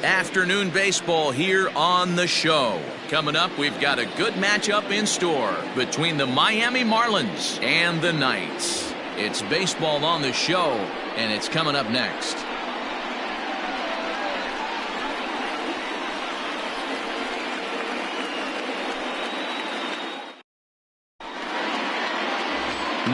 Afternoon baseball here on the show. Coming up, we've got a good matchup in store between the Miami Marlins and the Knights. It's baseball on the show, and it's coming up next.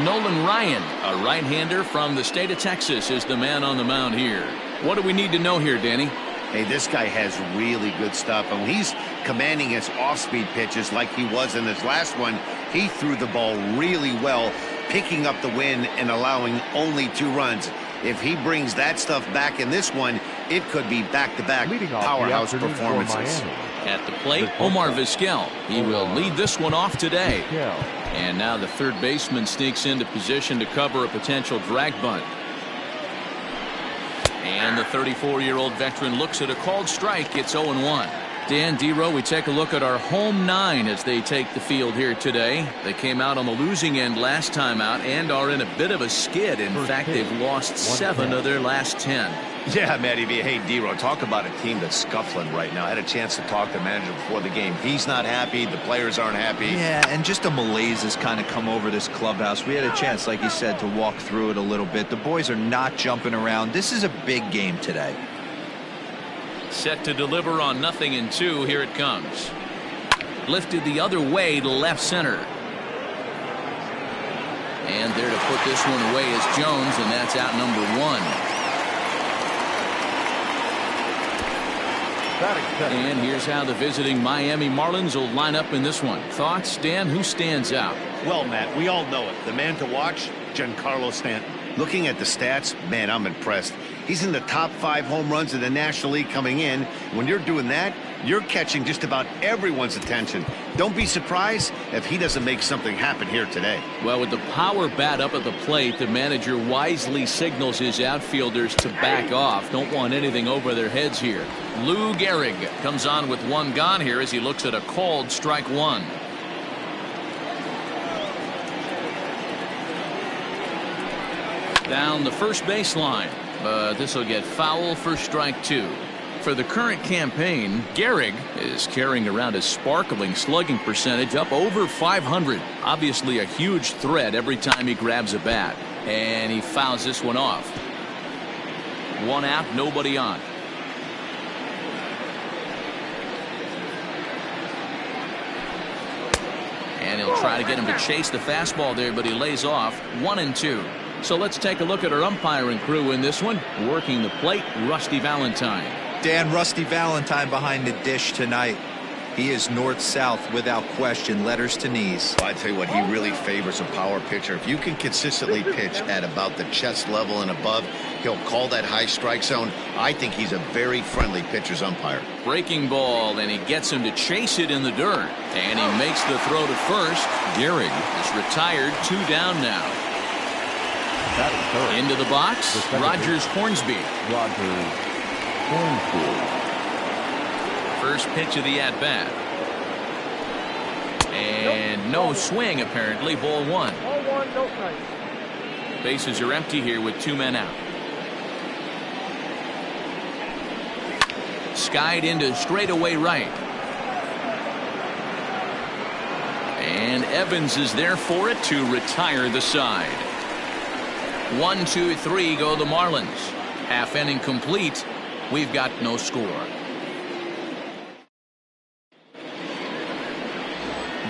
Nolan Ryan, a right-hander from the state of Texas, is the man on the mound here. What do we need to know here, Danny? Hey, this guy has really good stuff, and when he's commanding his off-speed pitches like he was in his last one, he threw the ball really well, picking up the win and allowing only 2 runs. If he brings that stuff back in this one, it could be back-to-back powerhouse performances. At the plate, Omar Vizquel. He will lead this one off today. And now the third baseman sneaks into position to cover a potential drag bunt. And the 34-year-old veteran looks at a called strike. It's 0-1. Dan Dero, we take a look at our home 9 as they take the field here today. They came out on the losing end last time out and are in a bit of a skid. In fact, they've lost 7 of their last 10. Yeah, Matty B. Hey, Dero, talk about a team that's scuffling right now. I had a chance to talk to the manager before the game. He's not happy. The players aren't happy. Yeah, and just a malaise has kind of come over this clubhouse. We had a chance, like you said, to walk through it a little bit. The boys are not jumping around. This is a big game today. Set to deliver on 0-2. Here it comes. Lifted the other way to left center. And there to put this one away is Jones, and that's out number 1. And here's how the visiting Miami Marlins will line up in this one. Thoughts, Dan? Who stands out? Well, Matt, we all know it. The man to watch, Giancarlo Stanton. Looking at the stats, man, I'm impressed. He's in the top 5 home runs in the National League coming in. When you're doing that, you're catching just about everyone's attention. Don't be surprised if he doesn't make something happen here today. Well, with the power bat up at the plate, the manager wisely signals his outfielders to back off. Don't want anything over their heads here. Lou Gehrig comes on with 1 gone here as he looks at a called strike 1. Down the first baseline, but this will get foul for strike 2. For the current campaign, Gehrig is carrying around a sparkling slugging percentage up over 500. Obviously a huge threat every time he grabs a bat. And he fouls this one off. 1 out, nobody on. And he'll try to get him to chase the fastball there, but he lays off. 1-2. So let's take a look at our umpiring crew in this one. Working the plate, Rusty Valentine. Dan, Rusty Valentine behind the dish tonight. He is north-south without question, letters to knees. Well, I tell you what, he really favors a power pitcher. If you can consistently pitch at about the chest level and above, he'll call that high strike zone. I think he's a very friendly pitcher's umpire. Breaking ball, and he gets him to chase it in the dirt. And he makes the throw to first. Gehrig is retired, 2 down now. Into the box, Rogers Hornsby. First pitch of the at-bat. And no swing, apparently. Ball 1. Bases are empty here with 2 men out. Skied into straightaway right. And Evans is there for it to retire the side. 1, 2, 3 go the Marlins. Half inning complete. We've got no score.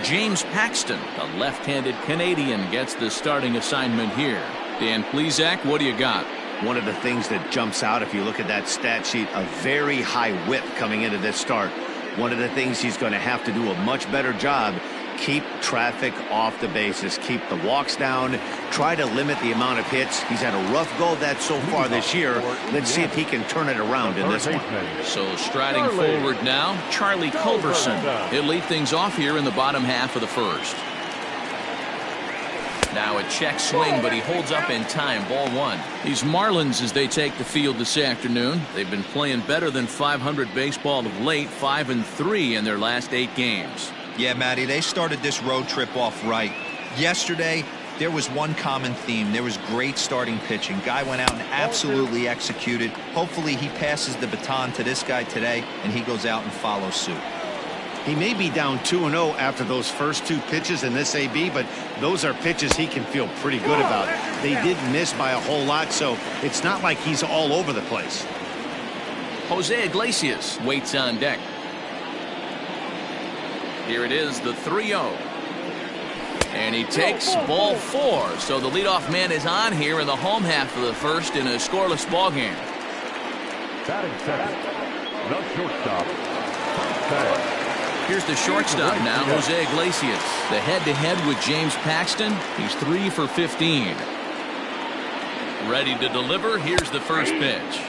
James Paxton, a left-handed Canadian, gets the starting assignment here. Dan Plesac, what do you got? One of the things that jumps out if you look at that stat sheet, a very high whip coming into this start. One of the things he's going to have to do a much better job, keep traffic off the bases, keep the walks down, try to limit the amount of hits. He's had a rough go of that so far this year. Let's see if he can turn it around in this one. So striding forward now, Charlie Culverson. He'll lead things off here in the bottom half of the first. Now a check swing, but he holds up in time. Ball 1. These Marlins, as they take the field this afternoon, they've been playing better than 500 baseball of late, 5-3 in their last 8 games. Yeah, Matty, they started this road trip off right. Yesterday, there was one common theme. There was great starting pitching. Guy went out and absolutely executed. Hopefully he passes the baton to this guy today, and he goes out and follows suit. He may be down 2-0 after those first 2 pitches in this AB, but those are pitches he can feel pretty good about. They did miss by a whole lot, so it's not like he's all over the place. Jose Iglesias waits on deck. Here it is, the 3-0. And he takes ball 4. So the leadoff man is on here in the home half of the first in a scoreless ball game. Batting second, the shortstop. Here's the shortstop now, Jose Iglesias. The head-to-head with James Paxton. He's 3 for 15. Ready to deliver. Here's the first pitch.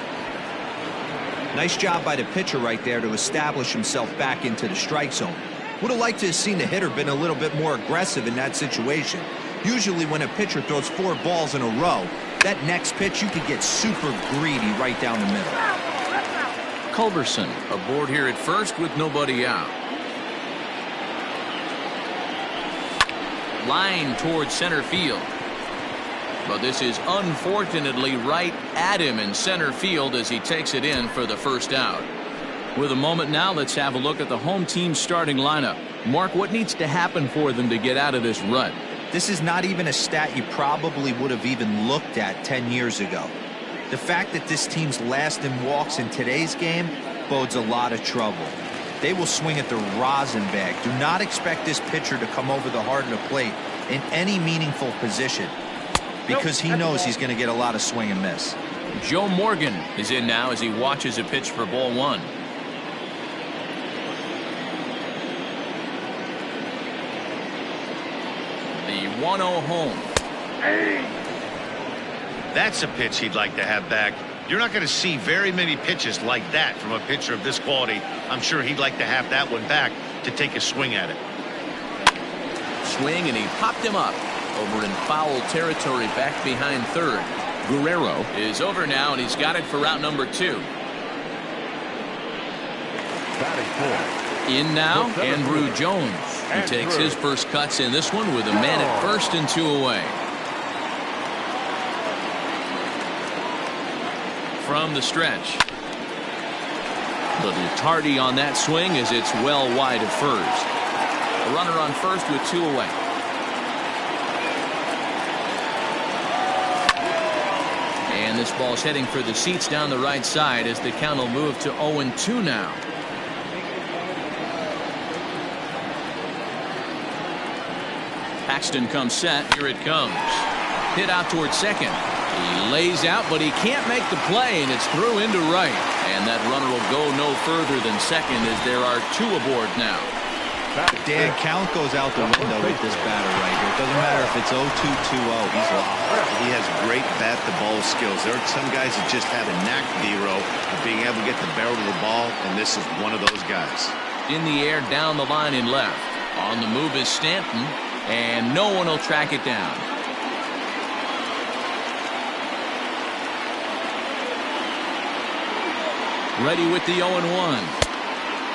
Nice job by the pitcher right there to establish himself back into the strike zone. Would have liked to have seen the hitter been a little bit more aggressive in that situation. Usually when a pitcher throws 4 balls in a row, that next pitch you could get super greedy right down the middle. Culberson aboard here at first with nobody out. Line towards center field. But this is unfortunately right at him in center field as he takes it in for the first out. With a moment now, let's have a look at the home team's starting lineup. Mark, what needs to happen for them to get out of this rut? This is not even a stat you probably would have even looked at 10 years ago. The fact that this team's last in walks in today's game bodes a lot of trouble. They will swing at the rosin bag. Do not expect this pitcher to come over the heart of the plate in any meaningful position, because he knows he's going to get a lot of swing and miss. Joe Morgan is in now as he watches a pitch for ball 1. The 1-0 home. That's a pitch he'd like to have back. You're not going to see very many pitches like that from a pitcher of this quality. I'm sure he'd like to have that one back to take a swing at it. Swing, and he popped him up over in foul territory back behind third. Guerrero is over now, and he's got it for route number 2. In now, Andrew Jones. He takes his first cuts in this one with a man at first and 2 away. From the stretch. Little tardy on that swing as it's well wide of first. A runner on first with 2 away. And this ball's heading for the seats down the right side as the count will move to 0-2 now. Paxton comes set. Here it comes. Hit out towards second. He lays out, but he can't make the play, and it's through into right. And that runner will go no further than second as there are 2 aboard now. Dan, count goes out the window with this batter right here. It doesn't matter if it's 0-2, 2-0. He's locked. He has great bat-to-ball skills. There are some guys that just have a knack, D-Row, of being able to get the barrel of the ball, and this is one of those guys. In the air, down the line in left. On the move is Stanton, and no one will track it down. Ready with the 0-1.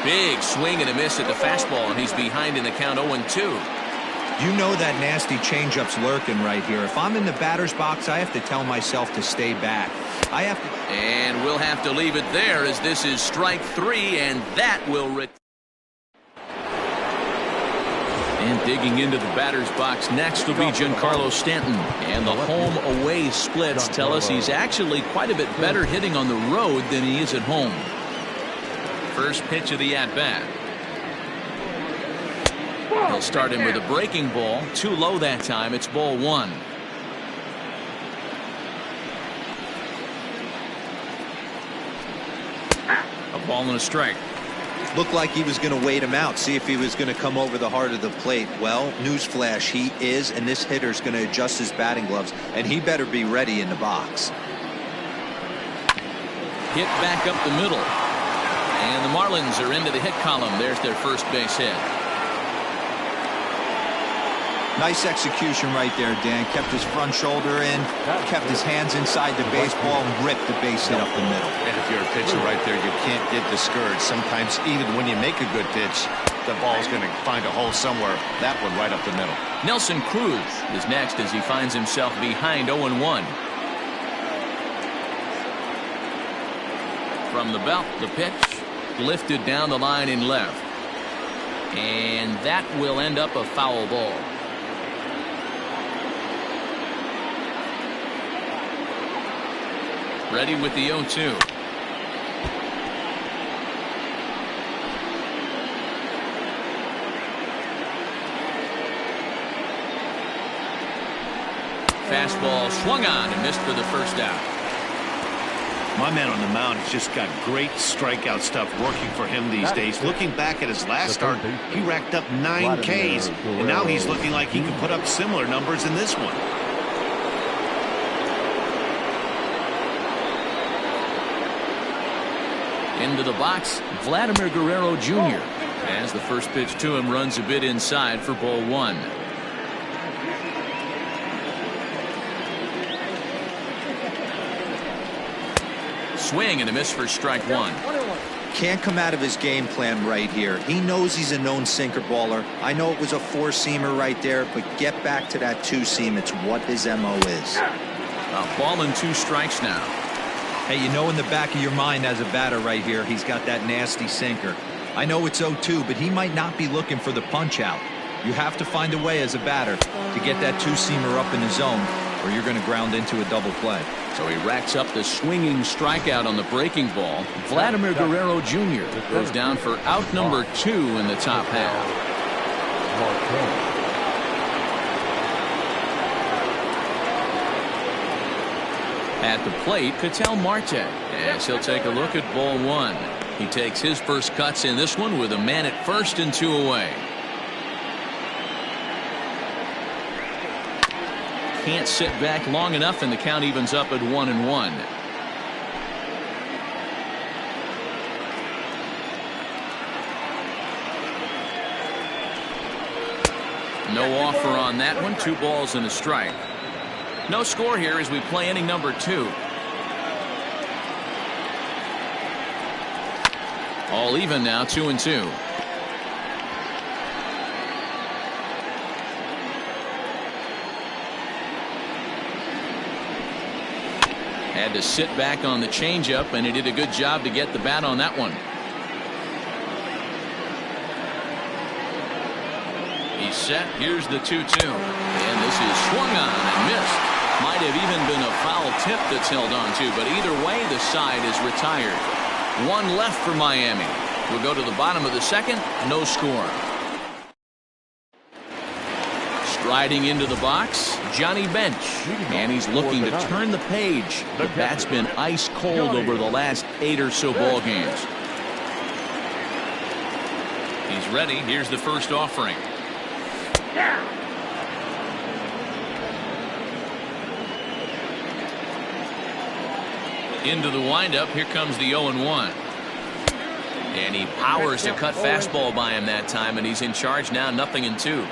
Big swing and a miss at the fastball, and he's behind in the count 0-2. You know that nasty changeup's lurking right here. If I'm in the batter's box, I have to tell myself to stay back. And we'll have to leave it there as this is strike 3, and that will And digging into the batter's box next will be Giancarlo Stanton. And the home-away splits tell us he's actually quite a bit better hitting on the road than he is at home. First pitch of the at-bat. He'll start him with a breaking ball. Too low that time. It's ball 1. A ball and a strike. Looked like he was going to wait him out, see if he was going to come over the heart of the plate. Well, newsflash, he is, and this hitter's going to adjust his batting gloves, and he better be ready in the box. Hit back up the middle. And the Marlins are into the hit column. There's their first base hit. Nice execution right there, Dan. Kept his front shoulder in, kept his hands inside the baseball, and ripped the base hit up the middle. And if you're a pitcher right there, you can't get discouraged. Sometimes even when you make a good pitch, the ball's going to find a hole somewhere. That one right up the middle. Nelson Cruz is next as he finds himself behind 0-1. From the belt, the pitch lifted down the line in left. And that will end up a foul ball. Ready with the 0-2. Fastball swung on and missed for the first out. My man on the mound has just got great strikeout stuff working for him these days. Looking back at his last start, he racked up 9 Ks, and now he's looking like he can put up similar numbers in this one. Into the box, Vladimir Guerrero Jr. as the first pitch to him runs a bit inside for ball 1. Swing and a miss for strike 1. Can't come out of his game plan right here. He knows he's a known sinker baller. I know it was a 4-seamer right there, but get back to that 2-seam. It's what his MO is. A ball and 2 strikes now. Hey, you know in the back of your mind as a batter right here, he's got that nasty sinker. I know it's 0-2, but he might not be looking for the punch out. You have to find a way as a batter to get that 2-seamer up in the zone, or you're going to ground into a double play. So he racks up the swinging strikeout on the breaking ball. Vladimir Guerrero Jr. goes down for out number 2 in the top half. At the plate, Ketel Marte, as he'll take a look at ball 1. He takes his first cuts in this one with a man at first and 2 away. Can't sit back long enough, and the count evens up at 1-1. No offer on that one. 2 balls and a strike. No score here as we play inning number 2. All even now, 2-2. Had to sit back on the changeup, and he did a good job to get the bat on that one. He's set. Here's the 2-2. And this is swung on and missed. Might have even been a foul tip that's held on to, but either way, the side is retired. 1 left for Miami. We'll go to the bottom of the second. No score. Striding into the box, Johnny Bench, and he's looking to turn the page. The bat's been ice cold over the last 8 or so ball games. He's ready. Here's the first offering. Into the windup. Here comes the 0-1. And he powers to cut fastball by him that time, and he's in charge now, 0-2.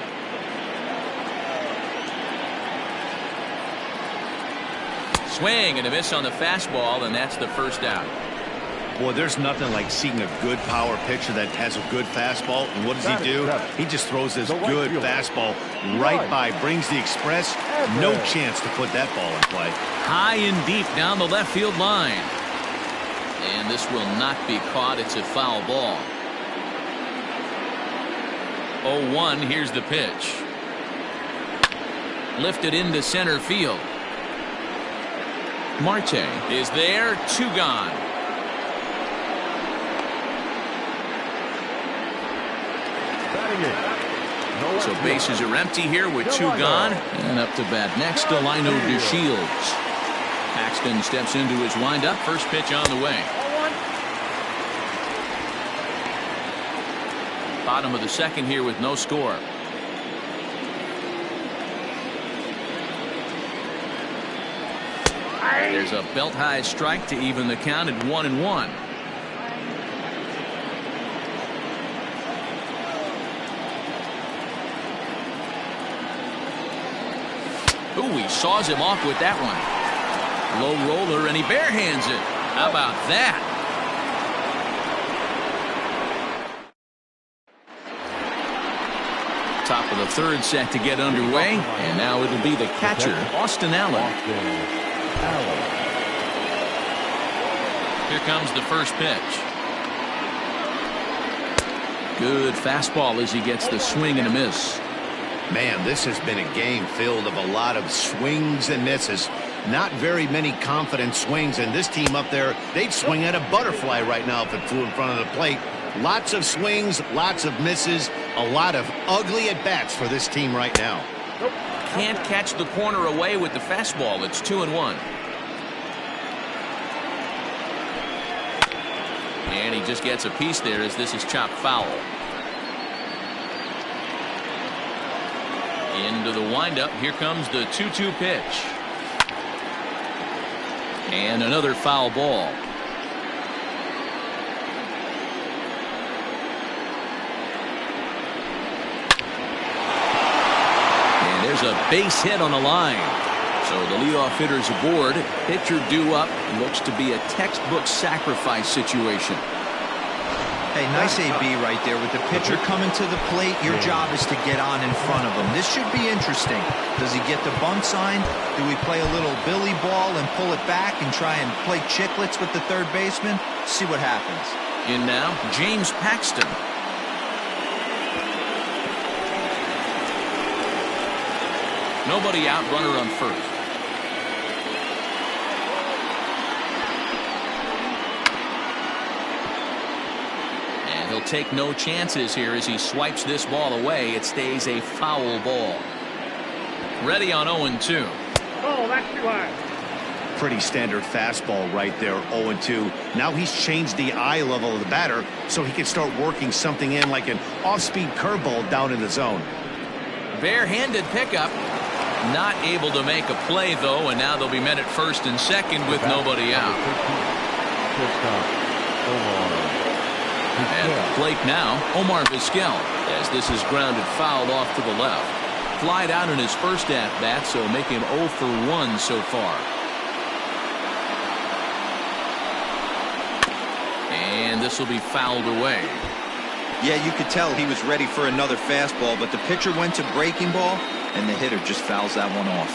Swing and a miss on the fastball, and that's the first out. Boy, there's nothing like seeing a good power pitcher that has a good fastball. And what does he do? He just throws this good fastball right by, brings the express. No chance to put that ball in play. High and deep down the left field line. And this will not be caught. It's a foul ball. 0-1. Here's the pitch. Lifted into center field. Marte is there. 2 gone. So bases are empty here with 2 gone. And up to bat next, Delino DeShields. Paxton steps into his windup. First pitch on the way. Bottom of the second here with no score. There's a belt high strike to even the count at 1-1. Ooh, he saws him off with that one. Low roller, and he barehands it. How about that? Top of the third set to get underway, and now it'll be the catcher, Austin Allen. Here comes the first pitch. Good fastball as he gets the swing and a miss. Man, this has been a game filled of a lot of swings and misses. Not very many confident swings, and this team up there, they'd swing at a butterfly right now if it flew in front of the plate. Lots of swings, lots of misses, a lot of ugly at-bats for this team right now. Can't catch the corner away with the fastball. It's 2-1. And he just gets a piece there as this is chopped foul. Into the windup. Here comes the 2-2 pitch. And another foul ball. And there's a base hit on the line. So the leadoff hitter's aboard. Pitcher due up. Looks to be a textbook sacrifice situation. Hey, nice AB right there. With the pitcher coming to the plate, your job is to get on in front of him. This should be interesting. Does he get the bunt sign? Do we play a little billy ball and pull it back and try and play chicklets with the third baseman? See what happens. In now, James Paxton. Nobody out, runner on first. He'll take no chances here as he swipes this ball away. It stays a foul ball. Ready on 0-2. Oh, that's too high. Pretty standard fastball right there, 0-2. Now he's changed the eye level of the batter so he can start working something in like an off-speed curveball down in the zone. Barehanded pickup. Not able to make a play, though, and now they'll be met at first and second with nobody out. At the plate now, Omar Vizquel, as this is grounded foul off to the left. Flied out in his first at-bat, so make him 0 for 1 so far. And this will be fouled away. Yeah, you could tell he was ready for another fastball, but the pitcher went to breaking ball, and the hitter just fouls that one off.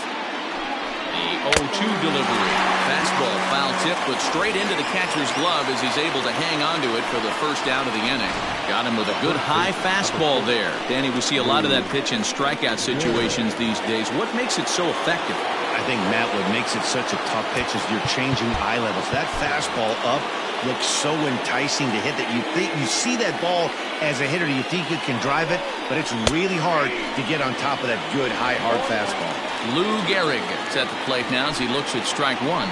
The 0-2 delivery. Fastball foul tip, but straight into the catcher's glove as he's able to hang on to it for the first out of the inning. Got him with a good high fastball there. Danny, we see a lot of that pitch in strikeout situations these days. What makes it so effective? I think, Matt, what makes it such a tough pitch is you're changing eye levels. That fastball up looks so enticing to hit that you see that ball as a hitter, you think you can drive it, but it's really hard to get on top of that good high hard fastball. Lou Gehrig is at the plate now as he looks at strike one.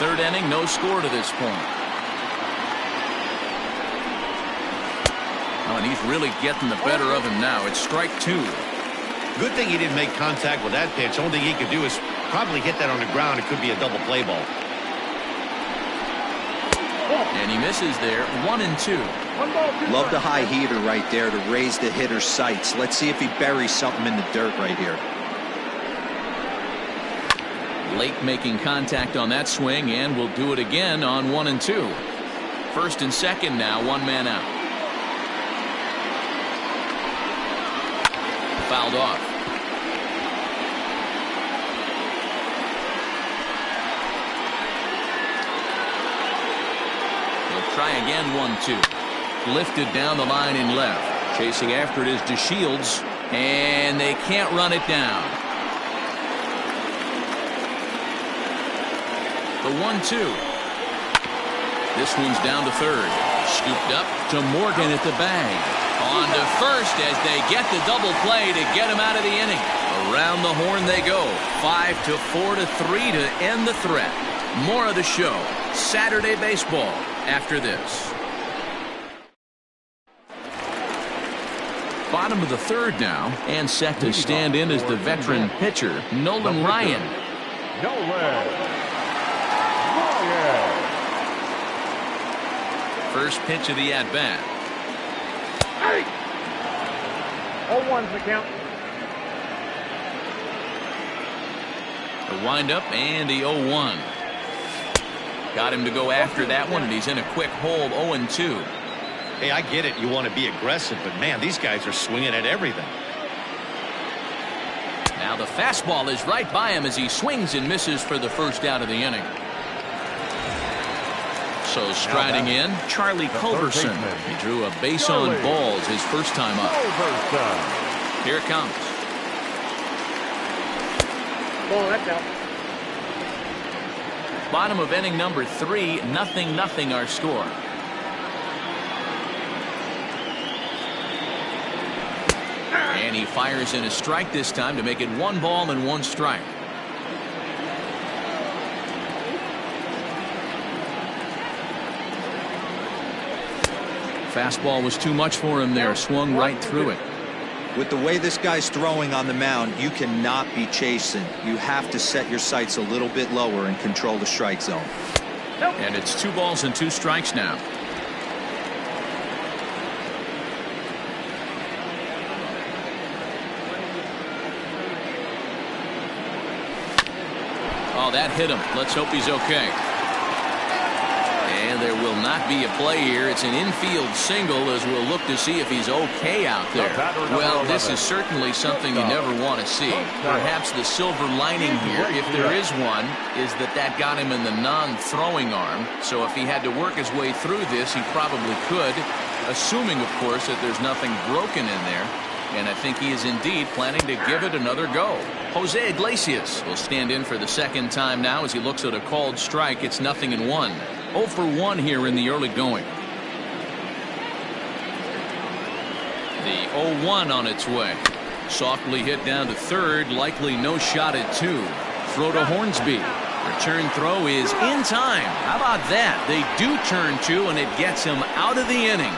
Third inning, no score to this point. Oh, and he's really getting the better of him now. It's strike two. Good thing he didn't make contact with that pitch. Only thing he could do is probably hit that on the ground. It could be a double play ball. And he misses there. 1-2. Love the high heater right there to raise the hitter's sights. Let's see if he buries something in the dirt right here. Late making contact on that swing, and will do it again on 1-2. First and second now, one man out. Fouled off. He'll try again. 1-2. Lifted down the line in left. Chasing after it is DeShields, and they can't run it down. The 1-2. This one's down to third. Scooped up to Morgan at the bag. On to first as they get the double play to get him out of the inning. Around the horn they go. 5-4 to 3 to end the threat. More of the show. Saturday baseball after this. Bottom of the third now, and set to stand in as the veteran pitcher, Nolan Ryan. First pitch of the at-bat. 0-1's the count. The windup and the 0-1. Got him to go after that one, and he's in a quick hold. 0-2. Hey, I get it. You want to be aggressive, but man, these guys are swinging at everything. Now the fastball is right by him as he swings and misses for the first out of the inning. So striding in, Charlie Culberson. He drew a base on balls his first time up. Here it comes. Ball, that's out. Bottom of inning number 3, 0-0 our score. And he fires in a strike this time to make it 1 ball and 1 strike. Fastball was too much for him there. Swung right through it. With the way this guy's throwing on the mound, you cannot be chasing. You have to set your sights a little bit lower and control the strike zone. And it's 2 balls and 2 strikes now. Oh, that hit him. Let's hope he's okay. And there will not be a play here. It's an infield single as we'll look to see if he's okay out there. Well, this is certainly something you never want to see. Perhaps the silver lining here, if there is one, is that got him in the non-throwing arm. So if he had to work his way through this, he probably could, assuming, of course, that there's nothing broken in there. And I think he is indeed planning to give it another go. Jose Iglesias will stand in for the second time now as he looks at a called strike. It's 0-1. 0 for 1 here in the early going. The 0-1 on its way. Softly hit down to third. Likely no shot at 2. Throw to Hornsby. Return throw is in time. How about that? They do turn 2, and it gets him out of the inning.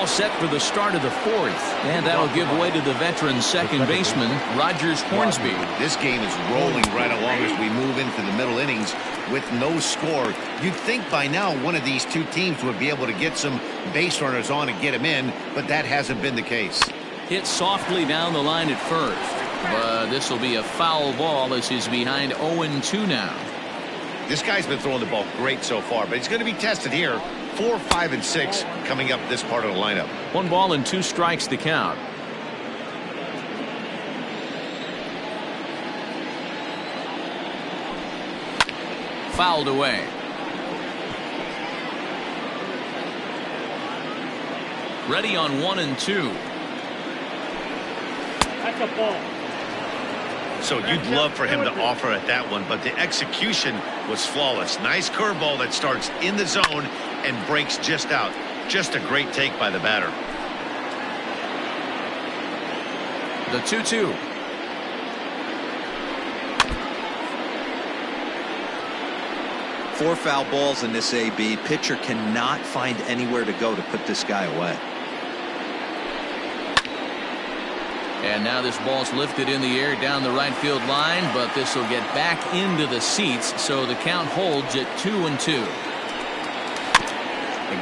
Set for the start of the 4th, and that'll give way to the veteran second baseman Rogers Hornsby. This game is rolling right along as we move into the middle innings with no score. You'd think by now one of these two teams would be able to get some base runners on and get them in, but that hasn't been the case. Hit softly down the line at first, but this will be a foul ball as he's behind 0-2 now. This guy's been throwing the ball great so far, but he's going to be tested here. 4, 5, and 6 coming up this part of the lineup. 1 ball and 2 strikes to count. Fouled away. Ready on 1 and 2. That's a ball. So you'd love for him to offer at that one, but the execution was flawless. Nice curveball that starts in the zone and breaks just out. Just a great take by the batter. The 2-2. Four foul balls in this AB. Pitcher cannot find anywhere to go to put this guy away. And now this ball's lifted in the air down the right field line, but this will get back into the seats, so the count holds at 2-2.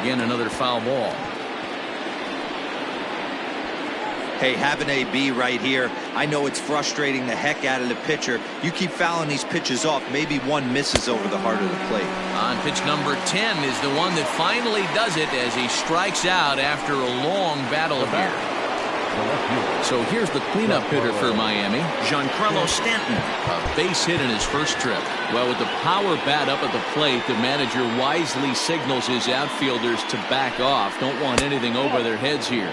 Again, another foul ball. Hey, have an AB right here. I know it's frustrating the heck out of the pitcher. You keep fouling these pitches off, maybe one misses over the heart of the plate. On pitch number 10 is the one that finally does it as he strikes out after a long battle here. So here's the cleanup hitter for Miami, Giancarlo Stanton. A base hit in his first trip. Well, with the power bat up at the plate, the manager wisely signals his outfielders to back off. Don't want anything over their heads here.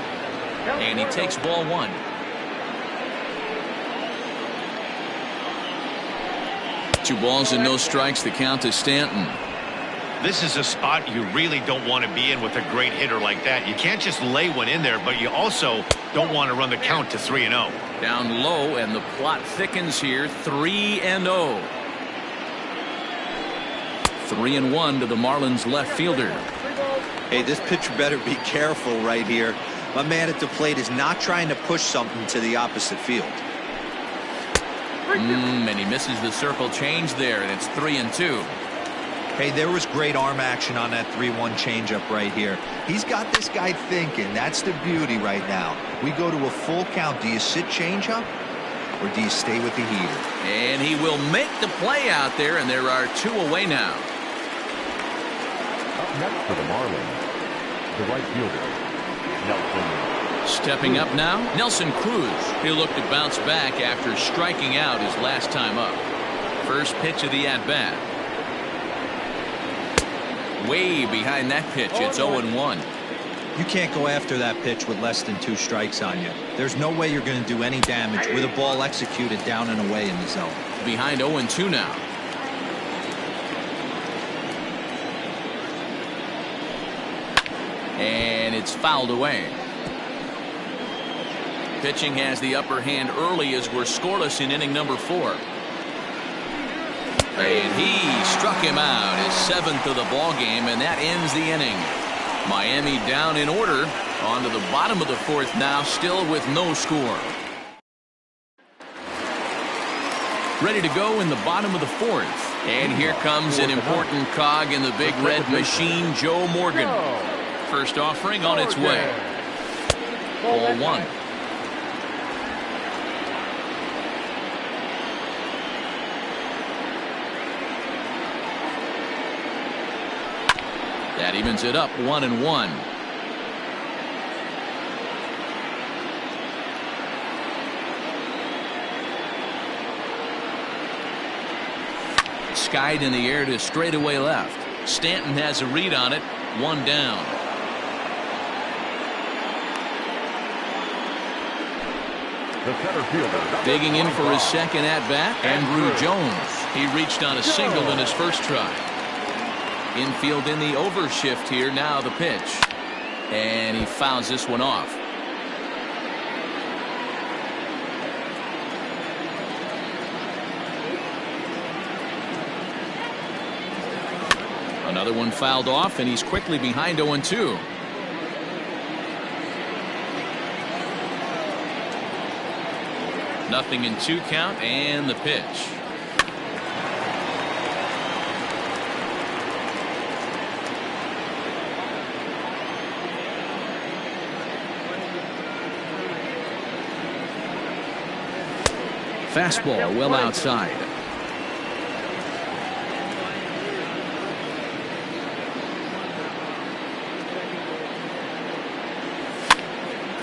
And he takes ball 1. Two balls and no strikes, the count to Stanton. This is a spot you really don't want to be in with a great hitter like that. You can't just lay one in there, but you also don't want to run the count to 3-0. Down low, and the plot thickens here. 3-0. 3-1 to the Marlins left fielder. Hey, this pitcher better be careful right here. My man at the plate is not trying to push something to the opposite field. And he misses the circle change there, and it's 3-2. Hey, there was great arm action on that 3-1 changeup right here. He's got this guy thinking. That's the beauty right now. We go to a full count. Do you sit changeup or do you stay with the heater? And he will make the play out there, and there are 2 away now. Up next for the Marlins, the right fielder, Nelson. Stepping up now, Nelson Cruz. He'll look to bounce back after striking out his last time up. First pitch of the at-bat. Way behind that pitch. It's 0-1. You can't go after that pitch with less than 2 strikes on you. There's no way you're going to do any damage with a ball executed down and away in the zone. Behind 0-2 now. And it's fouled away. Pitching has the upper hand early as we're scoreless in inning number 4. And he struck him out, his 7th of the ball game, and that ends the inning. Miami down in order. On to the bottom of the 4th now, still with no score. Ready to go in the bottom of the 4th. And here comes an important cog in the big red machine, Joe Morgan. First offering on its way. Ball 1. That evens it up 1-1. Skied in the air to straightaway left. Stanton has a read on it. 1 down. The center fielder. Digging in for his second at-bat, Andrew Jones. He reached on a single in his first try. Infield in the overshift here. Now the pitch. And he fouls this one off. Another one fouled off, and he's quickly behind 0-2. Nothing in 2 count, and the pitch. Fastball well outside.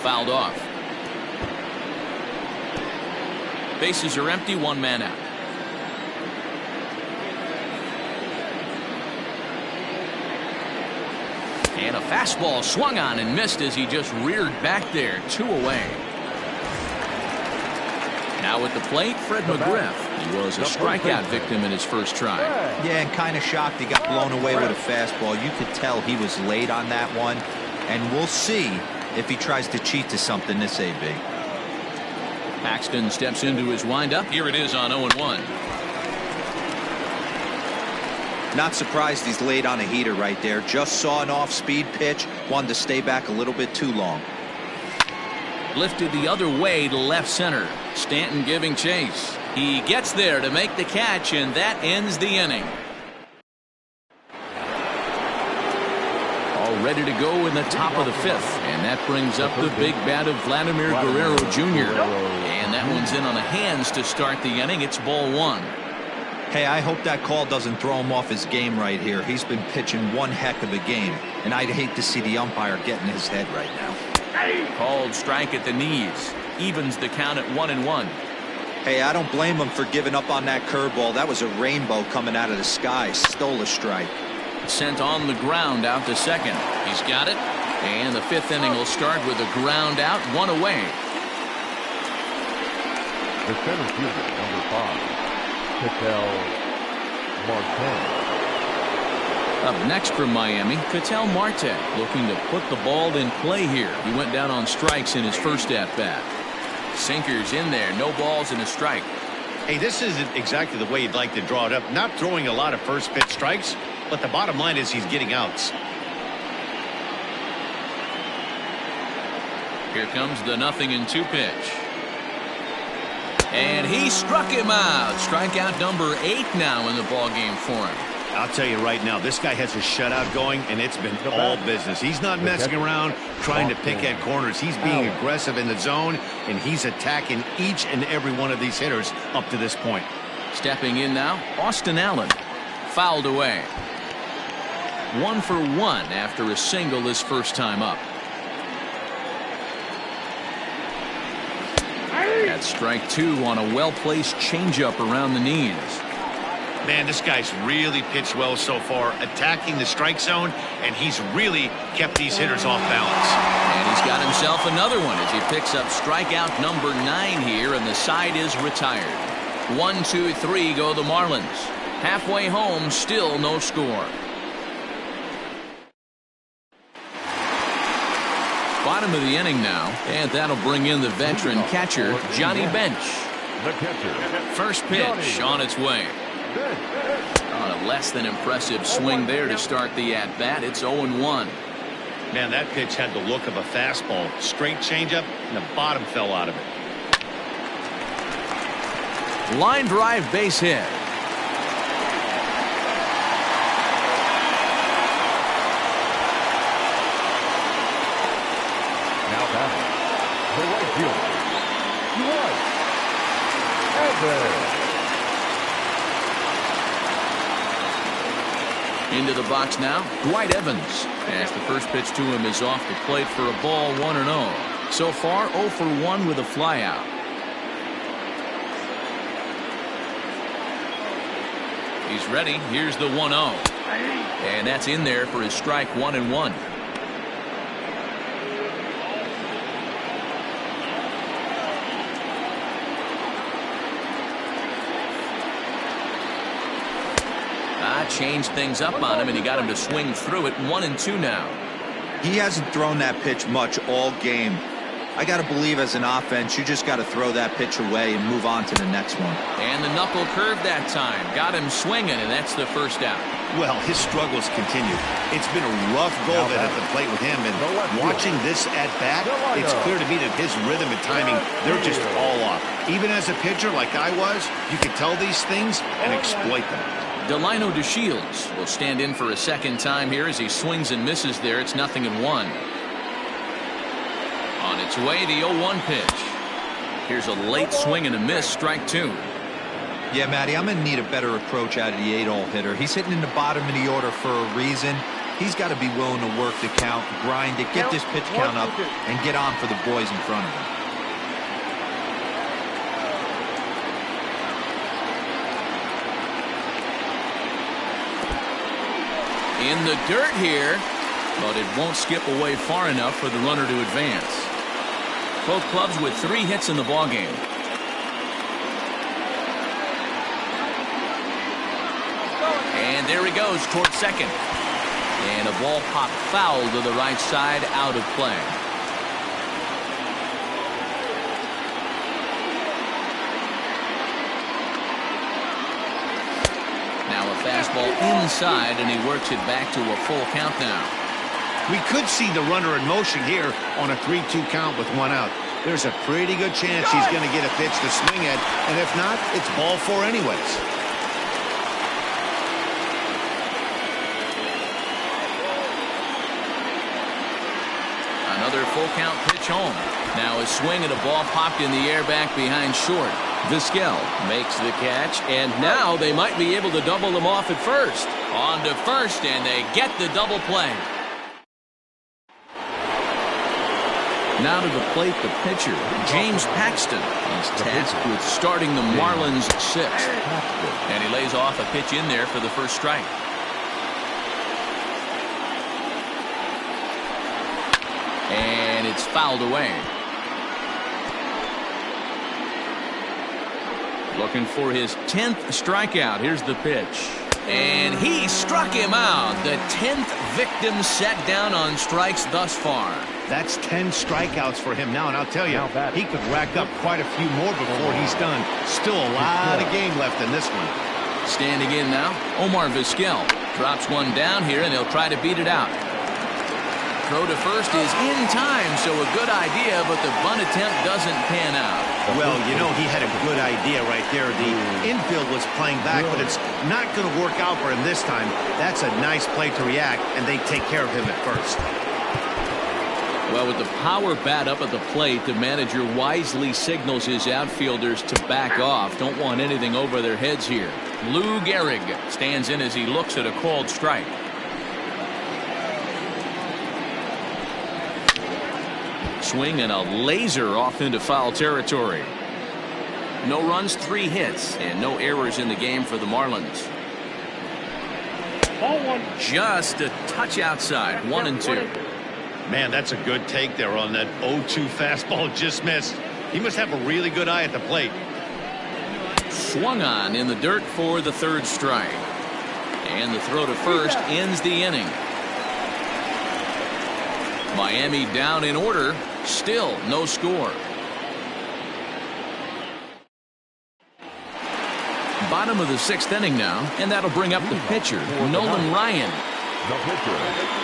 Fouled off. Bases are empty, 1 man out. And a fastball swung on and missed as he just reared back there. 2 away. Now at the plate, Fred McGriff. He was a strikeout victim in his first try. Yeah, and kind of shocked he got blown away with a fastball. You could tell he was late on that one. And we'll see if he tries to cheat to something this AB. Paxton steps into his windup. Here it is on 0-1. Not surprised he's late on a heater right there. Just saw an off-speed pitch. Wanted to stay back a little bit too long. Lifted the other way to left center. Stanton giving chase. He gets there to make the catch, and that ends the inning. All ready to go in the top of the 5th, and that brings up the big bat of Vladimir Guerrero Jr. And that one's in on the hands to start the inning. It's ball 1. Hey, I hope that call doesn't throw him off his game right here. He's been pitching one heck of a game, and I'd hate to see the umpire get in his head right now. Called strike at the knees. Evens the count at 1-1. Hey, I don't blame him for giving up on that curveball. That was a rainbow coming out of the sky. Stole a strike. Sent on the ground out to second. He's got it. And the 5th inning will start with a ground out, 1 away. The center fielder, number 5, Ketel Marte. Up next for Miami, Ketel Marte looking to put the ball in play here. He went down on strikes in his first at-bat. Sinkers in there, no balls and a strike. Hey, this isn't exactly the way you'd like to draw it up. Not throwing a lot of first pitch strikes, but the bottom line is he's getting outs. Here comes the 0-2 pitch. And he struck him out. Strikeout number 8 now in the ballgame for him. I'll tell you right now, this guy has a shutout going, and it's been all business. He's not messing around trying to pick at corners. He's being aggressive in the zone, and he's attacking each and every one of these hitters up to this point. Stepping in now, Austin Allen. Fouled away. 1 for 1 after a single his first time up. That's strike 2 on a well-placed changeup around the knees. Man, this guy's really pitched well so far, attacking the strike zone, and he's really kept these hitters off balance. And he's got himself another one as he picks up strikeout number 9 here, and the side is retired. 1, 2, 3 go the Marlins. Halfway home, still no score. Bottom of the inning now, and that'll bring in the veteran catcher, Johnny Bench. The catcher. First pitch on its way. On a less than impressive swing there to start the at-bat. It's 0-1. Man, that pitch had the look of a fastball. Straight changeup, and the bottom fell out of it. Line drive base hit. Now batting, the right fielder, Dwight Evans. Into the box now, Dwight Evans. As the first pitch to him is off the plate for a ball, 1-0. So far, 0 for 1 with a flyout. He's ready. Here's the 1-0. And that's in there for his strike 1-1. Changed things up on him, and he got him to swing through it. 1-2 now. He hasn't thrown that pitch much all game. I got to believe as an offense, you just got to throw that pitch away and move on to the next one. And the knuckle curve that time. Got him swinging, and that's the first out. Well, his struggles continue. It's been a rough go of it at the plate with him, and watching this at-bat, it's clear to me that his rhythm and timing, they're just all off. Even as a pitcher like I was, you can tell these things and exploit them. Delino DeShields will stand in for a second time here as he swings and misses there. It's 0-1. On its way, the 0-1 pitch. Here's a late swing and a miss, strike 2. Yeah, Matty, I'm going to need a better approach out of the 8-hole hitter. He's hitting in the bottom of the order for a reason. He's got to be willing to work the count, grind it, get this pitch count up, and get on for the boys in front of him. In the dirt here, but it won't skip away far enough for the runner to advance. Both clubs with 3 hits in the ballgame. And there he goes towards second. And a ball popped foul to the right side, out of play. Now a fastball inside, and he works it back to a full count now. We could see the runner in motion here on a 3-2 count with 1 out. There's a pretty good chance he's going to get a pitch to swing at, and if not, it's ball 4 anyways. Another full count pitch home. Now a swing and a ball popped in the air back behind short. Vizquel makes the catch, and now they might be able to double them off at first. On to first, and they get the double play. Now to the plate, the pitcher, James Paxton. He's tasked with starting the Marlins 6th. And he lays off a pitch in there for the first strike. And it's fouled away. Looking for his 10th strikeout. Here's the pitch. And he struck him out. The 10th victim set down on strikes thus far. That's 10 strikeouts for him now, and I'll tell you, he could rack up quite a few more before he's done. Still a lot of game left in this one. Standing in now, Omar Vizquel drops one down here, and they'll try to beat it out. throw to first is in time, so a good idea, but the bunt attempt doesn't pan out. Well, you know, he had a good idea right there. The infield was playing back, but it's not going to work out for him this time. That's a nice play to react, and they take care of him at first. Well, with the power bat up at the plate, the manager wisely signals his outfielders to back off. Don't want anything over their heads here. Lou Gehrig stands in as he looks at a called strike. Swing and a laser off into foul territory. No runs, 3 hits, and no errors in the game for the Marlins. Ball 1. Just a touch outside, 1-2. Man, that's a good take there on that 0-2 fastball. Just missed. He must have a really good eye at the plate. Swung on in the dirt for the 3rd strike. And the throw to first ends the inning. Miami down in order. Still no score. Bottom of the 6th inning now, and that'll bring up the pitcher, Nolan Ryan. The pitcher.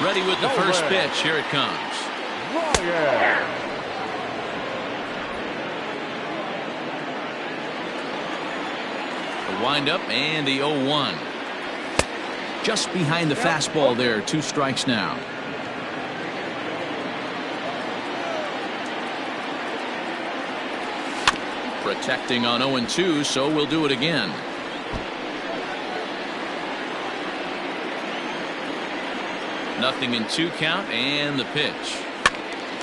Ready with the first pitch. Here it comes. Ryan. The windup and the 0-1. Just behind the fastball there. 2 strikes now. Protecting on 0-2, so we'll do it again. Nothing in 2 count, and the pitch.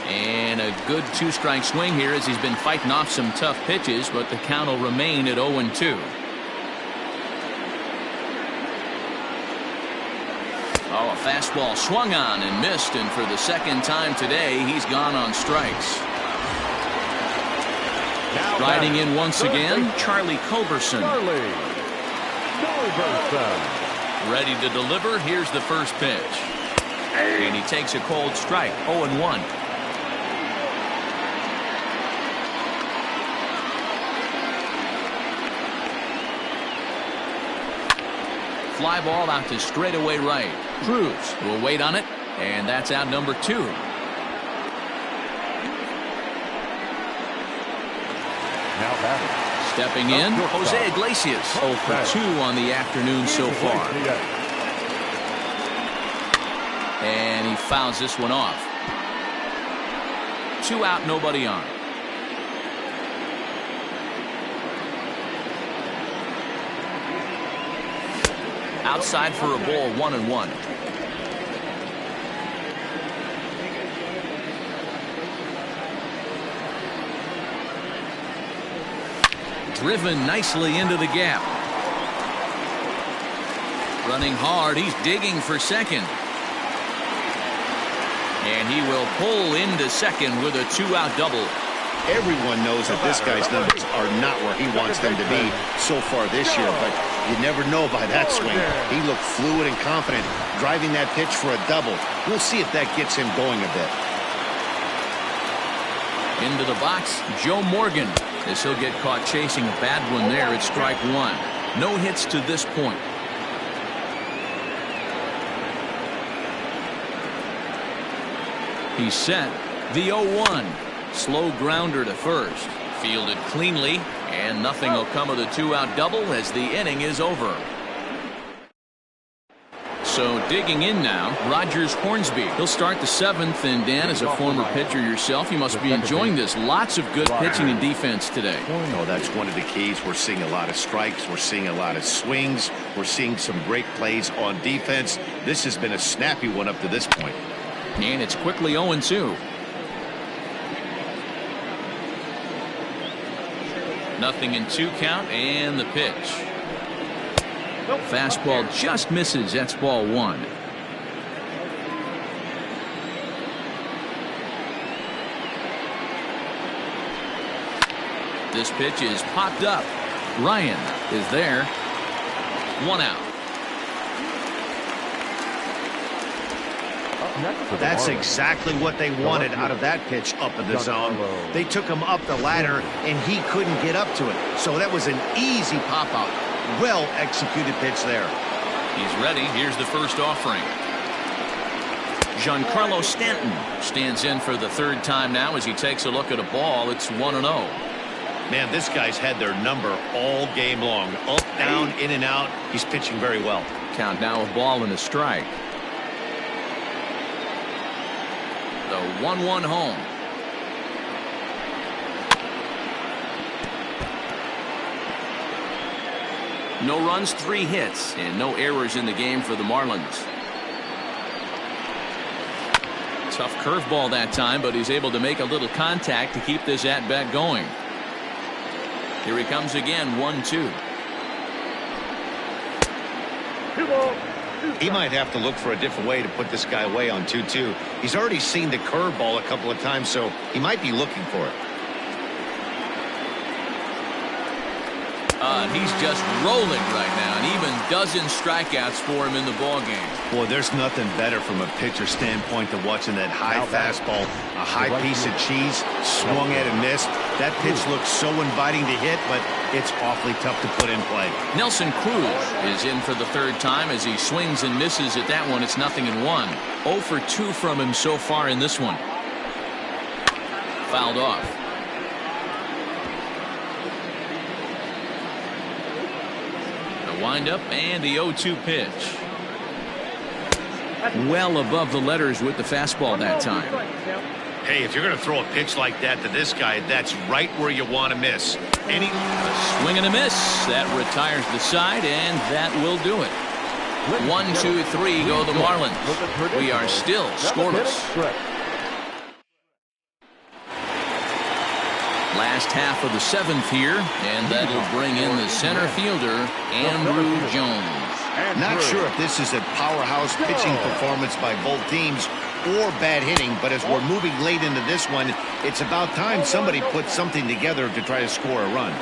And a good 2-strike swing here as he's been fighting off some tough pitches, but the count will remain at 0-2. Oh, a fastball swung on and missed, and for the 2nd time today, he's gone on strikes. Riding in once again, Charlie Culberson. Ready to deliver. Here's the first pitch. And he takes a cold strike. 0-1. Fly ball out to straightaway right. Cruz will wait on it, and that's out number 2. Stepping in, Jose Iglesias. 0 for 2 on the afternoon so far. And he fouls this one off. 2 out, nobody on. Outside for a ball, 1-1. Driven nicely into the gap. Running hard, he's digging for second. And he will pull into second with a 2-out double. Everyone knows that this guy's numbers are not where he wants them to be so far this year, but you never know by that swing. He looked fluid and confident, driving that pitch for a double. We'll see if that gets him going a bit. Into the box, Joe Morgan, as he'll get caught chasing a bad one there at strike 1. No hits to this point. He's set. The 0-1. Slow grounder to first. Fielded cleanly, and nothing will come of the 2-out double as the inning is over. So digging in now, Rogers Hornsby. He'll start the 7th, and Dan, as a former pitcher yourself, you must be enjoying this. Lots of good pitching and defense today. Oh, that's one of the keys. We're seeing a lot of strikes. We're seeing a lot of swings. We're seeing some great plays on defense. This has been a snappy one up to this point. And it's quickly 0-2. Nothing in 2 count, and the pitch. Fastball just misses. That's ball 1. This pitch is popped up. Ryan is there. 1 out. That's exactly what they wanted out of that pitch up in the zone. They took him up the ladder, and he couldn't get up to it. So that was an easy pop-out. Well executed pitch there. He's ready. Here's the first offering. Giancarlo Stanton stands in for the third time now as he takes a look at a ball. It's 1-0. Man, this guy's had their number all game long. Up, down, in and out. He's pitching very well. Count now a ball and a strike. The 1-1 home. No runs, 3 hits, and no errors in the game for the Marlins. Tough curveball that time, but he's able to make a little contact to keep this at-bat going. Here he comes again, 1-2. He might have to look for a different way to put this guy away on 2-2. He's already seen the curveball a couple of times, so he might be looking for it. He's just rolling right now, and even dozen strikeouts for him in the ballgame. Boy, there's nothing better from a pitcher standpoint than watching that high fastball, a high piece of cheese, swung at and missed. That pitch looks so inviting to hit, but it's awfully tough to put in play. Nelson Cruz is in for the third time as he swings and misses at that one. It's 0-1. 0 for 2 from him so far in this one. Fouled off. Wind up and the 0-2 pitch. Well above the letters with the fastball that time. Hey, if you're going to throw a pitch like that to this guy, that's right where you want to miss. A swing and a miss. That retires the side, and that will do it. 1, 2, 3 go the Marlins. We are still scoreless. Last half of the 7th here, and that'll bring in the center fielder, Andrew Jones. Not sure if this is a powerhouse pitching performance by both teams or bad hitting, but as we're moving late into this one, it's about time somebody put something together to try to score a run.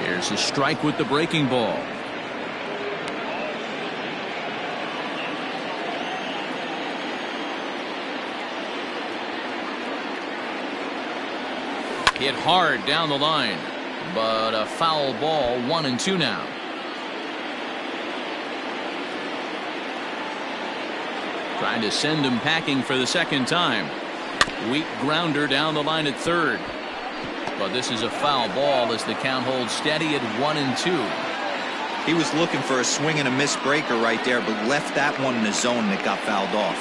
Here's a strike with the breaking ball. Hit hard down the line, but a foul ball. 1-2 now. Trying to send him packing for the second time. Weak grounder down the line at third, but this is a foul ball as the count holds steady at 1-2. He was looking for a swing and a miss breaker right there, but left that one in the zone that got fouled off.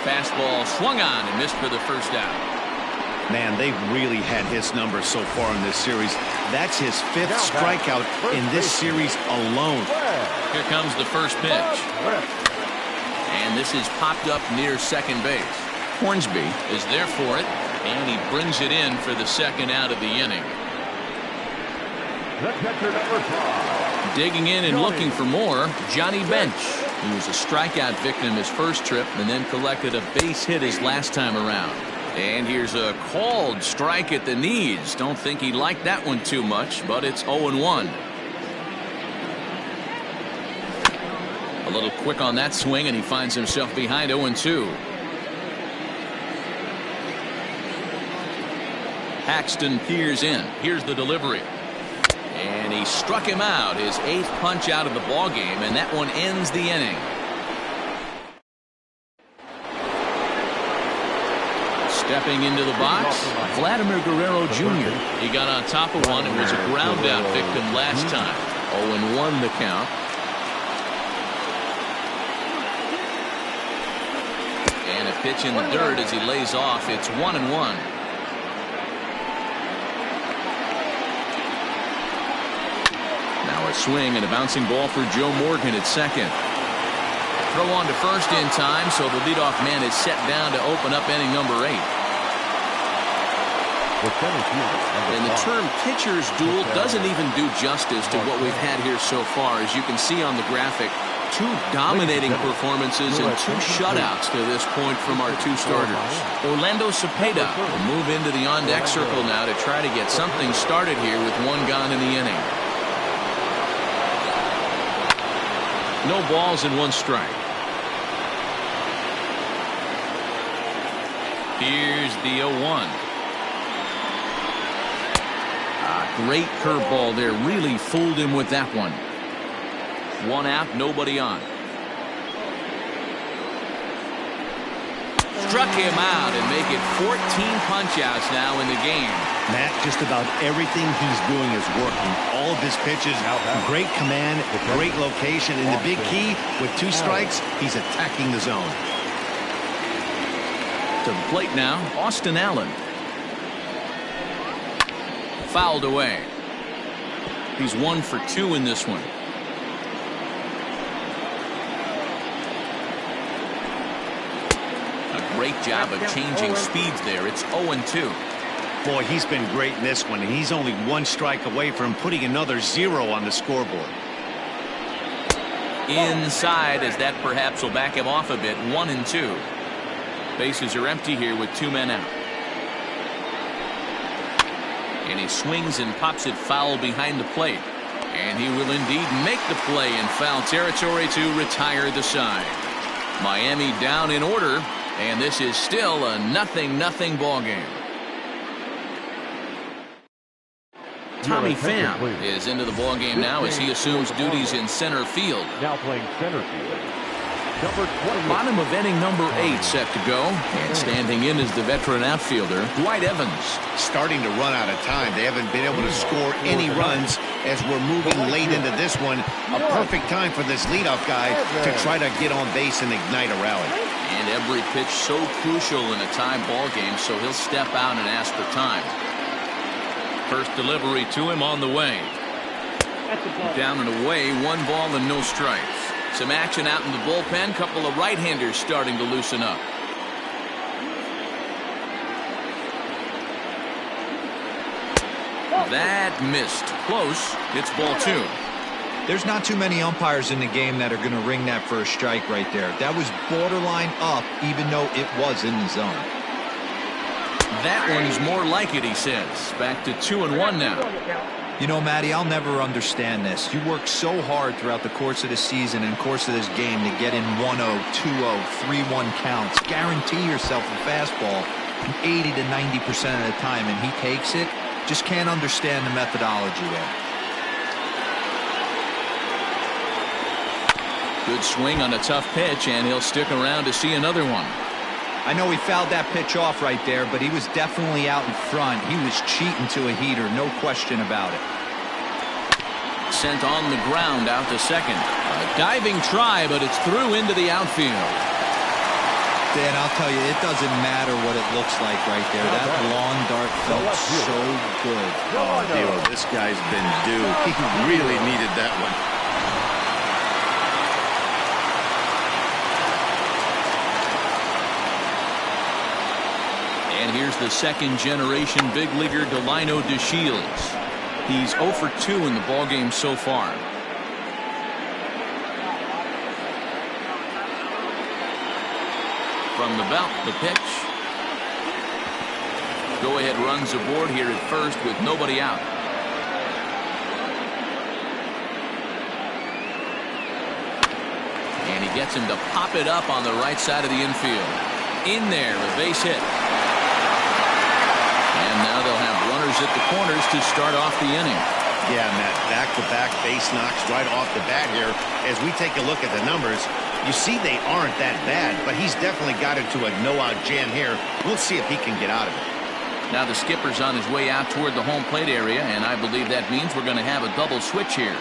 Fastball swung on and missed for the first out. Man, they've really had his number so far in this series. That's his 5th strikeout in this series alone. Here comes the first pitch. And this is popped up near second base. Hornsby is there for it, and he brings it in for the second out of the inning. Digging in and looking for more, Johnny Bench. He was a strikeout victim his first trip and then collected a base hit his last time around. And here's a called strike at the knees. Don't think he liked that one too much, but it's 0-1. A little quick on that swing, and he finds himself behind 0-2. Paxton peers in. Here's the delivery. And he struck him out, his 8th punch out of the ballgame, and that one ends the inning. Stepping into the box, Vladimir Guerrero Jr. He got on top of one and was a ground out victim last time. 0-1 the count. And a pitch in the dirt as he lays off. It's 1-1. Now a swing and a bouncing ball for Joe Morgan at second. Throw on to first in time, so the leadoff man is set down to open up inning number 8. And the term pitcher's duel doesn't even do justice to what we've had here so far. As you can see on the graphic, 2 dominating performances and 2 shutouts to this point from our 2 starters. Orlando Cepeda will move into the on-deck circle now to try to get something started here with 1 gone in the inning. No balls and 1 strike. Here's the 0-1. Great curveball there. Really fooled him with that one. One out, nobody on. Struck him out and make it 14 punch-outs now in the game. Matt, just about everything he's doing is working. All of his pitches, great command, great location, and the big key, with 2 strikes, he's attacking the zone. To the plate now, Austin Allen. Fouled away. He's 1 for 2 in this one. A great job of changing speeds there. It's 0-2. Boy, he's been great in this one. He's only 1 strike away from putting another 0 on the scoreboard. Inside, as that perhaps will back him off a bit. 1-2. Bases are empty here with 2 men out. And he swings and pops it foul behind the plate. And he will indeed make the play in foul territory to retire the side. Miami down in order, and this is still a 0-0 ball game. Tommy Pham is into the ball game now as he assumes duties in center field. Now playing center field. Number 20. Bottom of inning number 8 set to go, and standing in is the veteran outfielder Dwight Evans. Starting to run out of time. They haven't been able to score any runs as we're moving late into this one. A perfect time for this leadoff guy to try to get on base and ignite a rally. And every pitch so crucial in a tie ball game, so he'll step out and ask for time. First delivery to him on the way. Down and away, 1 ball and no strikes. Some action out in the bullpen. Couple of right-handers starting to loosen up. That missed. Close. It's ball 2. There's not too many umpires in the game that are going to ring that first strike right there. That was borderline up, even though it was in the zone. That one's more like it, he says. Back to 2-1 now. You know, Matty, I'll never understand this. You work so hard throughout the course of the season and course of this game to get in 1-0, 2-0, 3-1 counts. Guarantee yourself a fastball 80 to 90% of the time, and he takes it. Just can't understand the methodology there. Good swing on a tough pitch, and he'll stick around to see another one. I know he fouled that pitch off right there, but he was definitely out in front. He was cheating to a heater, no question about it. Sent on the ground out to second. A diving try, but it's through into the outfield. Dan, I'll tell you, it doesn't matter what it looks like right there. That long dart felt so good. Oh, Dero, this guy's been due. He really needed that one. And here's the second-generation big leaguer Delino DeShields. He's 0 for 2 in the ballgame so far. From the belt, the pitch. Go-ahead runs aboard here at first with nobody out. And he gets him to pop it up on the right side of the infield. In there, a base hit. And now they'll have runners at the corners to start off the inning. Yeah, Matt, back-to-back base knocks right off the bat here. As we take a look at the numbers, you see they aren't that bad, but he's definitely got into a no-out jam here. We'll see if he can get out of it. Now the skipper's on his way out toward the home plate area, and I believe that means we're going to have a double switch here.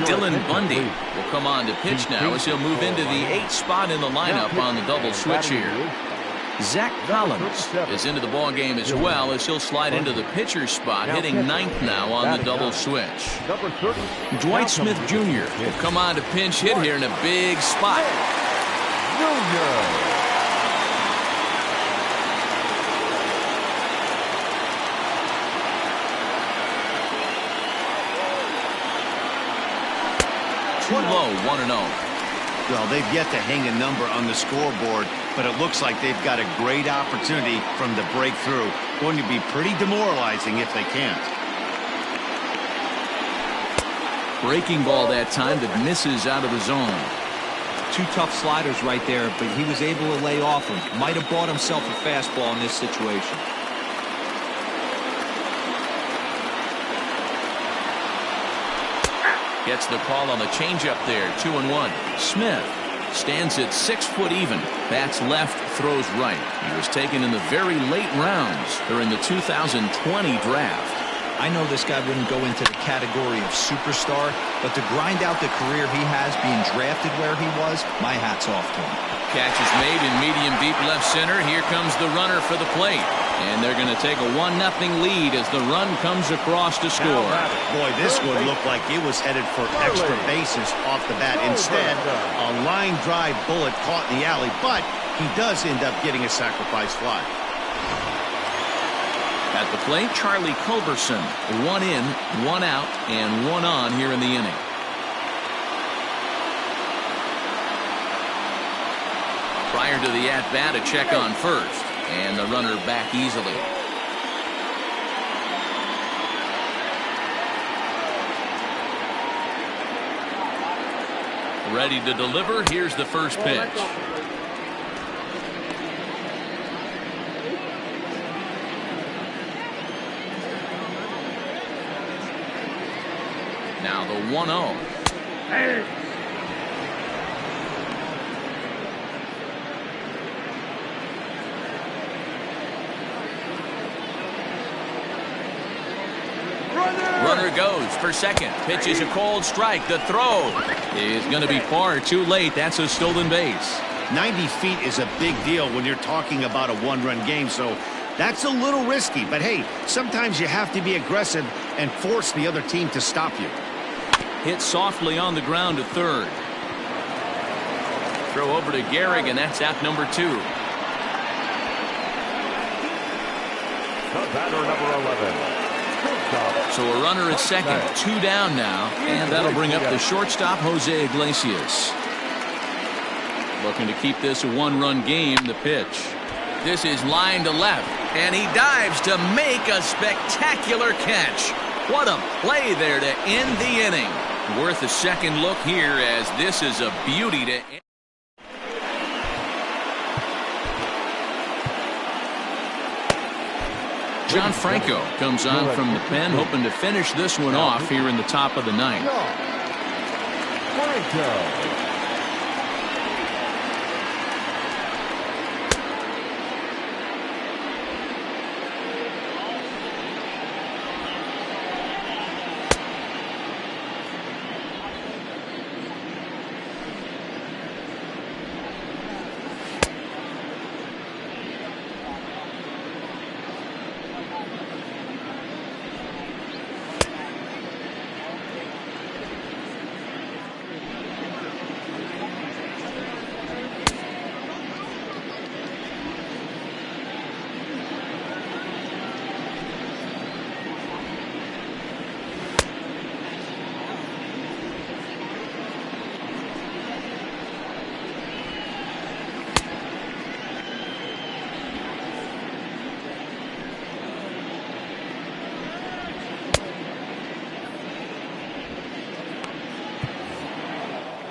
Dylan Bundy will come on to pitch now as he'll move into the 8th spot in the lineup on the double switch here. Zach Collins is into the ball game as well as he'll slide into the pitcher's spot, hitting 9th now on the double switch. Dwight Smith Jr. will come on to pinch hit here in a big spot. Junior. 2 low, 1-0. Well, they've yet to hang a number on the scoreboard, but it looks like they've got a great opportunity from the breakthrough. Going to be pretty demoralizing if they can't. Breaking ball that time that misses out of the zone. 2 tough sliders right there, but he was able to lay off them. Might have bought himself a fastball in this situation. Gets the call on the changeup there. 2-1. Smith stands at 6 foot even. Bats left, throws right. He was taken in the very late rounds during the 2020 draft. I know this guy wouldn't go into the category of superstar, but to grind out the career he has being drafted where he was, my hat's off to him. Catch is made in medium deep left center. Here comes the runner for the plate. And they're going to take a 1-0 lead as the run comes across to score. Boy, this one looked like it was headed for extra bases off the bat. Instead, a line drive bullet caught in the alley, but he does end up getting a sacrifice fly. At the plate, Charlie Culberson. 1 in, 1 out, and 1 on here in the inning. Prior to the at-bat, a check on first. And the runner back easily. Ready to deliver. Here's the first pitch. Now the 1-0. Runner goes for second. Pitch is a cold strike. The throw is going to be far too late. That's a stolen base. 90 feet is a big deal when you're talking about a one-run game, so that's a little risky. But hey, sometimes you have to be aggressive and force the other team to stop you. Hit softly on the ground to third. Throw over to Gehrig, and that's out number 2. The batter, number 11. So a runner at second, 2 down now, and that'll bring up the shortstop, Jose Iglesias. Looking to keep this a 1-run game. The pitch. This is line to left, and he dives to make a spectacular catch. What a play there to end the inning. Worth a second look here, as this is a beauty to end. John Franco comes on from the pen, hoping to finish this one off here in the top of the 9th. Franco.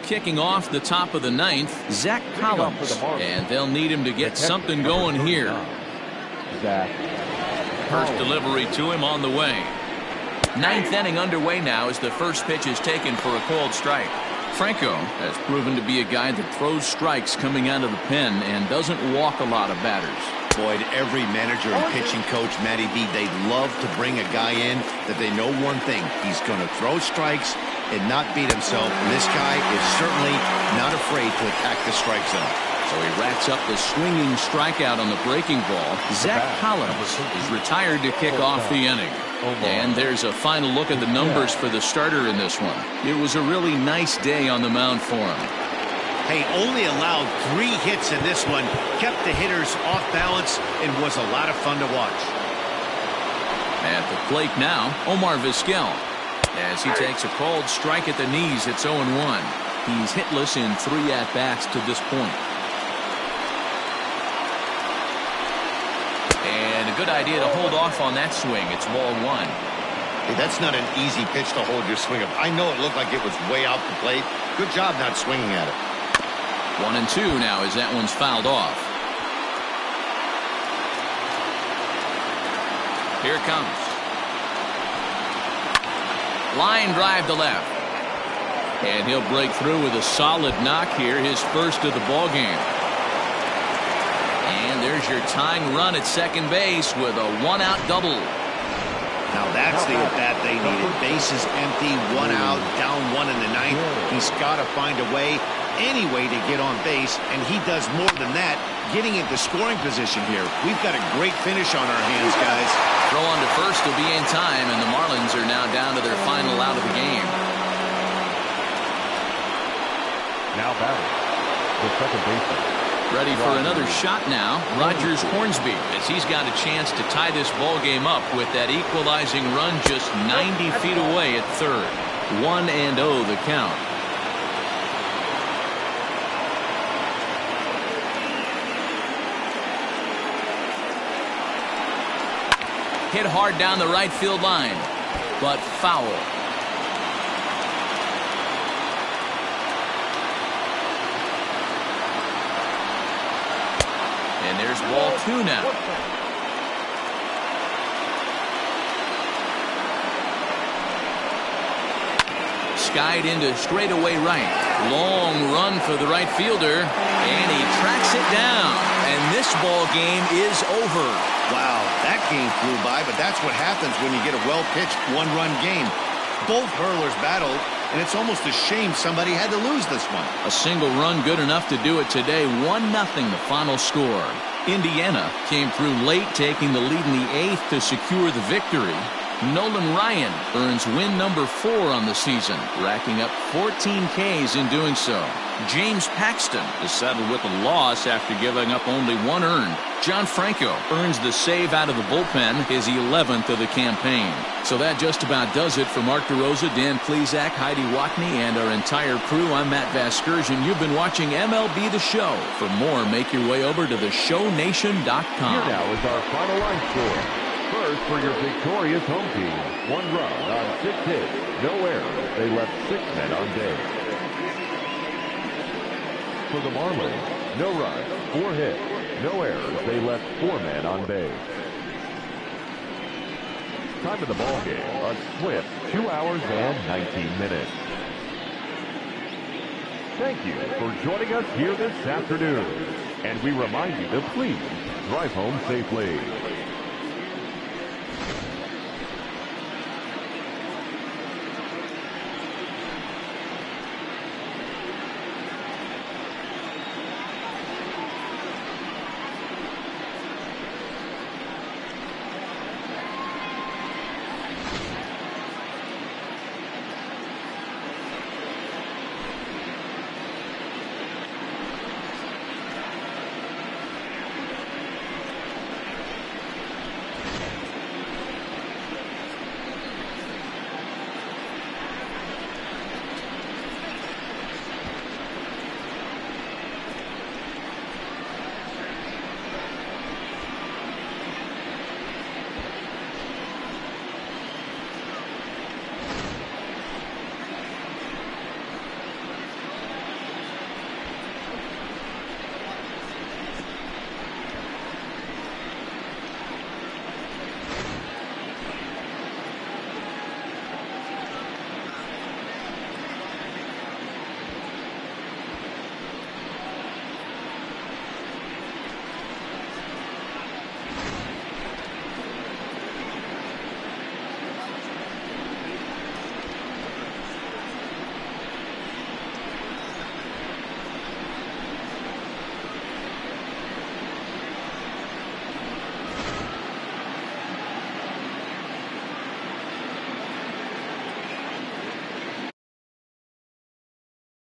Kicking off the top of the 9th, Zach Collins, and they'll need him to get something going here. First delivery to him on the way. 9th inning underway now as the first pitch is taken for a cold strike. Franco has proven to be a guy that throws strikes coming out of the pen and doesn't walk a lot of batters. Boyd, every manager and pitching coach, Matty B, they'd love to bring a guy in that they know one thing. He's going to throw strikes and not beat himself. This guy is certainly not afraid to attack the strike zone. So he racks up the swinging strikeout on the breaking ball. Zach Collins is retired to kick off the inning. And there's a final look at the numbers for the starter in this one. It was a really nice day on the mound for him. Hey, only allowed 3 hits in this one, kept the hitters off balance, and was a lot of fun to watch. At the plate now, Omar Vizquel. As he takes a cold strike at the knees, it's 0-1. He's hitless in 3 at-bats to this point. And a good idea to hold off on that swing. It's ball 1. Hey, that's not an easy pitch to hold your swing up. I know it looked like it was way out the plate. Good job not swinging at it. 1-2 now as that one's fouled off. Here it comes. Line drive to left. And he'll break through with a solid knock here, his first of the ball game. And there's your tying run at second base with a one-out double. Now that's the at-bat they needed. Bases empty, one out, down one in the ninth. He's got to find a way, any way to get on base, and he does more than that, getting into scoring position here. We've got a great finish on our hands, guys. Throw on to first will be in time, and the Marlins are now down to their final out of the game. Now batting, the second baseman. Ready for another shot now, Rogers Hornsby, as he's got a chance to tie this ball game up with that equalizing run just 90 feet away at third. 1-0 the count. Hit hard down the right field line, but foul. And there's ball two now. Skied into straightaway right. Long run for the right fielder, and he tracks it down. And this ball game is over. Wow, that game flew by, but that's what happens when you get a well-pitched one-run game. Both hurlers battled, and it's almost a shame somebody had to lose this one. A single run good enough to do it today. 1-0 the final score. Indiana came through late, taking the lead in the eighth to secure the victory. Nolan Ryan earns win number 4 on the season, racking up 14 Ks in doing so. James Paxton is settled with a loss after giving up only 1 earned. John Franco earns the save out of the bullpen, his 11th of the campaign. So that just about does it for Mark DeRosa, Dan Plesac, Heidi Watney, and our entire crew. I'm Matt Vasgersian. You've been watching MLB The Show. For more, make your way over to theshownation.com. Here now is our final line score. First for your victorious home team. 1 run on 6 hits, no errors. They left 6 men on base. For the Marlins, no runs, 4 hits, no errors. They left 4 men on base. Time of the ball game, a swift 2 hours and 19 minutes. Thank you for joining us here this afternoon. And we remind you to please drive home safely.